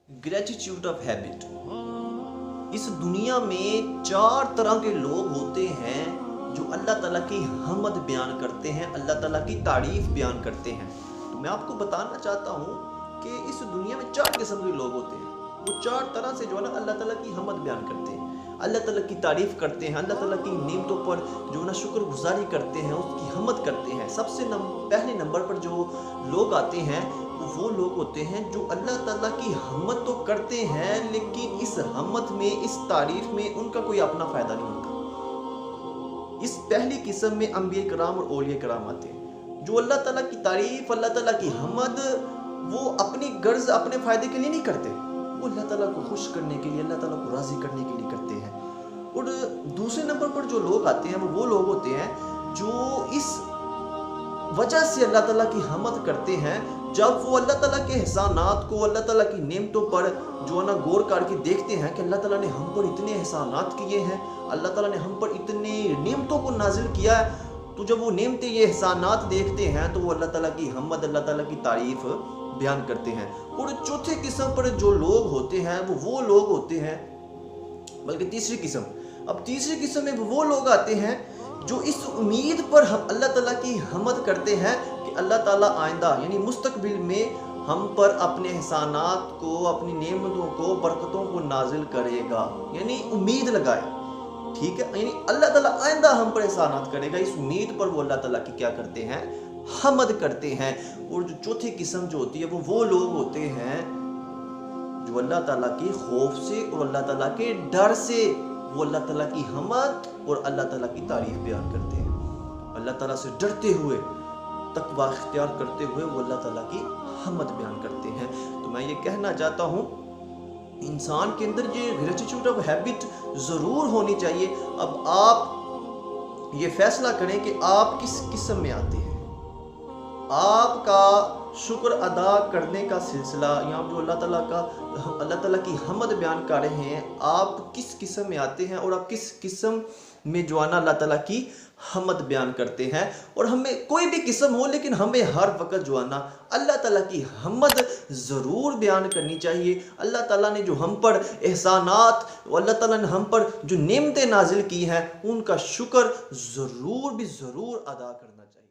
Gratitude of habit. इस दुनिया में 4 तरह के लोग होते हैं जो अल्लाह ताला की हम्द बयान करते हैं, अल्लाह ताला की तारीफ बयान करते हैं। तो मैं आपको बताना चाहता हूँ कि इस दुनिया में 4 किस्म के लोग होते हैं। वो 4 तरह से जो है ना अल्लाह ताला की हम्द बयान करते हैं, अल्लाह ताला की तारीफ करते हैं, अल्लाह ताला की नेमतों पर जो है ना शुक्रगुजारी करते हैं, उसकी हम्द करते हैं। सबसे पहले नंबर पर जो लोग आते हैं वो लोग होते हैं जो अल्लाह ताला की हम्द तो करते हैं, लेकिन इस हम्द में, इस तारीफ में उनका कोई अपना फ़ायदा नहीं होता। इस पहली किस्म में अंबिया कराम और औलिया कराम आते हैं जो अल्लाह ताला की तारीफ, अल्लाह ताला की हम्द वो अपनी गर्ज, अपने फ़ायदे के लिए नहीं करते, वो अल्लाह ताला को खुश करने के लिए, अल्लाह ताला को राज़ी करने के लिए करते हैं। और दूसरे नंबर पर जो लोग आते हैं वो लोग होते हैं जो इस वजह से अल्लाह ताला की हम्द करते हैं, जब वो अल्लाह ताला के एहसानात को, अल्लाह ताला की नेमतों पर जो है ना गौर करके देखते हैं कि अल्लाह ताला ने हम पर इतने एहसानात किए हैं, अल्लाह ताला ने हम पर इतने नेमतों को नाजिल किया है। तो जब वो नेमतें, ये एहसानात देखते हैं तो वो अल्लाह ताला की हम्द, अल्लाह ताला की तारीफ बयान करते हैं। और चौथे किस्म पर जो लोग होते हैं वो लोग होते हैं, बल्कि तीसरी किस्म, अब तीसरी किस्म में वो लोग आते हैं जो इस उम्मीद पर हम अल्लाह ताला की हम्द करते हैं कि अल्लाह ताला आइंदा यानी मुस्तकबिल में हम पर अपने एहसानात को, अपनी नेमतों को, बरकतों को नाजिल करेगा, यानी उम्मीद लगाए। ठीक है, यानी अल्लाह ताला आइंदा हम पर एहसानात करेगा, इस उम्मीद पर वो अल्लाह ताला की क्या करते हैं, हम्द करते हैं। और जो चौथी किस्म जो होती है वो लोग होते हैं जो अल्लाह ताला के खौफ से और अल्लाह ताला के डर से वो अल्लाह ताला की हम्द और अल्लाह ताला की तारीफ बयान करते हैं। अल्लाह ताला से डरते हुए, तकवा इख्तियार करते हुए वो अल्लाह ताला की हम्द बयान करते हैं। तो मैं ये कहना चाहता हूँ इंसान के अंदर ये ग्रेटिट्यूड ऑफ हैबिट ज़रूर होनी चाहिए। अब आप ये फैसला करें कि आप किस किस्म में आते हैं। आपका शुक्र अदा करने का सिलसिला, यहाँ जो अल्लाह ताला की हम्द बयान कर रहे हैं, आप किस किस्म में आते हैं और आप किस किस्म में जो है ना अल्लाह ताला की हम्द बयान करते हैं। और हमें कोई भी किस्म हो, लेकिन हमें हर वक्त जो है ना अल्लाह ताला की हम्द ज़रूर बयान करनी चाहिए। अल्लाह ताला ने जो हम पर एहसानात, अल्लाह ताला ने हम पर जो नेमतें नाजिल की हैं, उनका शुक्र ज़रूर अदा करना चाहिए।